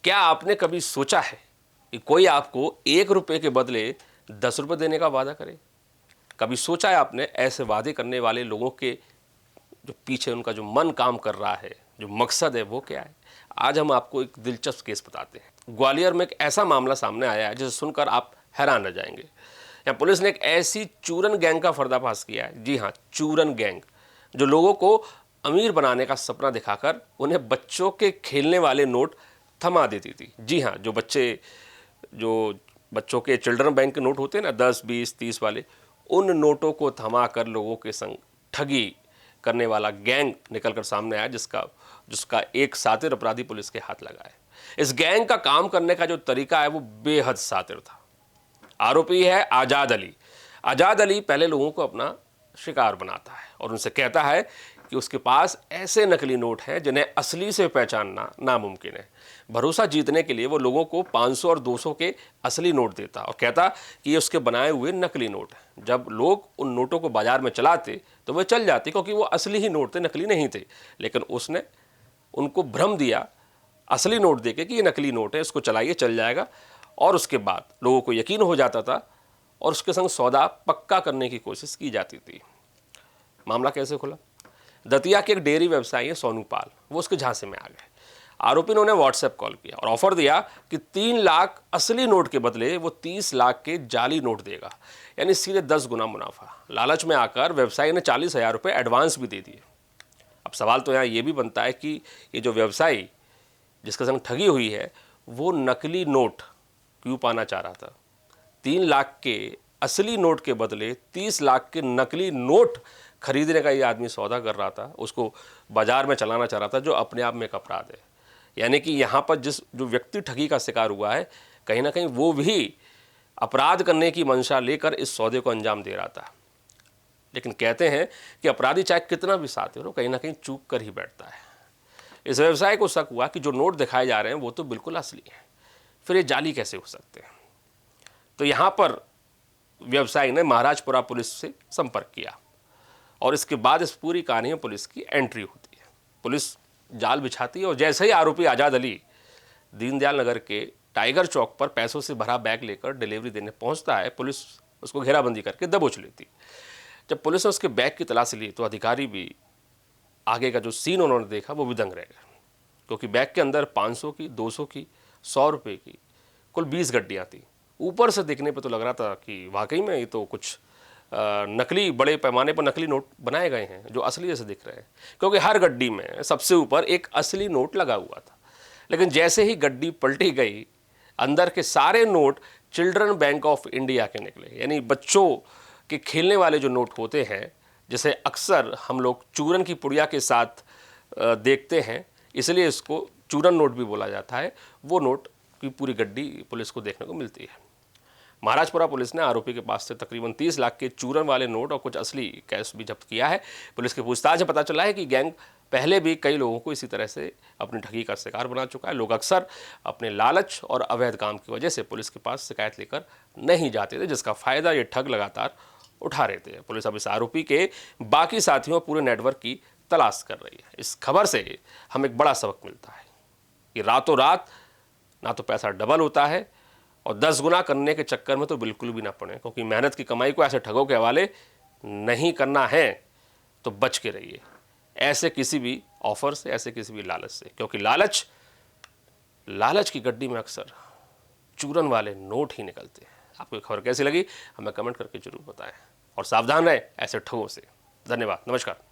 क्या आपने कभी सोचा है कि कोई आपको 1 रुपये के बदले 10 रुपये देने का वादा करे? कभी सोचा है आपने ऐसे वादे करने वाले लोगों के जो पीछे उनका जो मन काम कर रहा है, जो मकसद है वो क्या है? आज हम आपको एक दिलचस्प केस बताते हैं। ग्वालियर में एक ऐसा मामला सामने आया है जिसे सुनकर आप हैरान रह जाएंगे। यहाँ पुलिस ने एक ऐसी चूरन गैंग का पर्दाफाश किया है, जी हाँ, चूरन गैंग, जो लोगों को अमीर बनाने का सपना दिखाकर उन्हें बच्चों के खेलने वाले नोट थमा देती थी। जी हाँ, जो बच्चों के चिल्ड्रन बैंक के नोट होते हैं ना, 10, 20, 30 वाले, उन नोटों को थमा कर लोगों के संग ठगी करने वाला गैंग निकलकर सामने आया, जिसका एक सातिर अपराधी पुलिस के हाथ लगा है। इस गैंग का काम करने का जो तरीका है वो बेहद सातिर था। आरोपी है आजाद अली। आजाद अली पहले लोगों को अपना शिकार बनाता है और उनसे कहता है कि उसके पास ऐसे नकली नोट हैं जिन्हें असली से पहचानना नामुमकिन है। भरोसा जीतने के लिए वो लोगों को 500 और 200 के असली नोट देता और कहता कि ये उसके बनाए हुए नकली नोट हैं। जब लोग उन नोटों को बाजार में चलाते तो वे चल जाते, क्योंकि वो असली ही नोट थे, नकली नहीं थे। लेकिन उसने उनको भ्रम दिया असली नोट देके कि ये नकली नोट है, इसको चलाइए चल जाएगा, और उसके बाद लोगों को यकीन हो जाता था और उसके संग सौदा पक्का करने की कोशिश की जाती थी। मामला कैसे खुला? दतिया के एक डेयरी व्यवसायी है सोनू पाल, वो उसके झांसे में आ गए। आरोपी ने उन्हें व्हाट्सएप कॉल किया और ऑफर दिया कि 3 लाख असली नोट के बदले वो 30 लाख के जाली नोट देगा, यानी सीधे 10 गुना मुनाफा। लालच में आकर व्यवसायी ने 40,000 रुपये एडवांस भी दे दिए। अब सवाल तो यहाँ ये भी बनता है कि ये जो व्यवसायी जिसके संग ठगी हुई है वो नकली नोट क्यों पाना चाह रहा था? 3 लाख के असली नोट के बदले 30 लाख के नकली नोट खरीदने का ये आदमी सौदा कर रहा था, उसको बाजार में चलाना चाह रहा था, जो अपने आप में एक अपराध है। यानी कि यहाँ पर जो व्यक्ति ठगी का शिकार हुआ है, कहीं ना कहीं वो भी अपराध करने की मंशा लेकर इस सौदे को अंजाम दे रहा था। लेकिन कहते हैं कि अपराधी चाहे कितना भी सातिर हो, कहीं ना कहीं चूक कर ही बैठता है। इस व्यवसाय को शक हुआ कि जो नोट दिखाए जा रहे हैं वो तो बिल्कुल असली हैं, फिर ये जाली कैसे हो सकते हैं? तो यहाँ पर व्यवसायी ने महाराजपुरा पुलिस से संपर्क किया और इसके बाद इस पूरी कहानी में पुलिस की एंट्री होती है। पुलिस जाल बिछाती है और जैसे ही आरोपी आजाद अली दीनदयाल नगर के टाइगर चौक पर पैसों से भरा बैग लेकर डिलीवरी देने पहुंचता है, पुलिस उसको घेराबंदी करके दबोच लेती। जब पुलिस ने उसके बैग की तलाशी ली तो अधिकारी भी आगे का जो सीन उन्होंने देखा वो भी दंग रह गए, क्योंकि बैग के अंदर 500 की, 200 की, 100 रुपये की कुल 20 गड्डियाँ थी। ऊपर से देखने पे तो लग रहा था कि वाकई में ये तो कुछ नकली, बड़े पैमाने पर नकली नोट बनाए गए हैं जो असली जैसे दिख रहे हैं, क्योंकि हर गड्डी में सबसे ऊपर एक असली नोट लगा हुआ था। लेकिन जैसे ही गड्डी पलटी गई, अंदर के सारे note children bank of India के निकले, यानी बच्चों के खेलने वाले जो नोट होते हैं, जैसे अक्सर हम लोग चूरन की पुड़िया के साथ देखते हैं, इसलिए इसको चूरन नोट भी बोला जाता है। वो नोट की पूरी गड्डी पुलिस को देखने को मिलती है। महाराजपुरा पुलिस ने आरोपी के पास से तकरीबन 30 लाख के चूरन वाले नोट और कुछ असली कैश भी जब्त किया है। पुलिस की पूछताछ में पता चला है कि गैंग पहले भी कई लोगों को इसी तरह से अपनी ठगी का शिकार बना चुका है। लोग अक्सर अपने लालच और अवैध काम की वजह से पुलिस के पास शिकायत लेकर नहीं जाते थे, जिसका फ़ायदा ये ठग लगातार उठा रहे थे। पुलिस अब इस आरोपी के बाकी साथियों और पूरे नेटवर्क की तलाश कर रही है। इस खबर से हमें एक बड़ा सबक मिलता है कि रातों रात ना तो पैसा डबल होता है और 10 गुना करने के चक्कर में तो बिल्कुल भी ना पड़े, क्योंकि मेहनत की कमाई को ऐसे ठगों के हवाले नहीं करना है तो बच के रहिए ऐसे किसी भी ऑफर से, ऐसे किसी भी लालच से, क्योंकि लालच की गड्डी में अक्सर चूरन वाले नोट ही निकलते हैं। आपको ये खबर कैसी लगी हमें कमेंट करके जरूर बताएं और सावधान रहें ऐसे ठगों से। धन्यवाद, नमस्कार।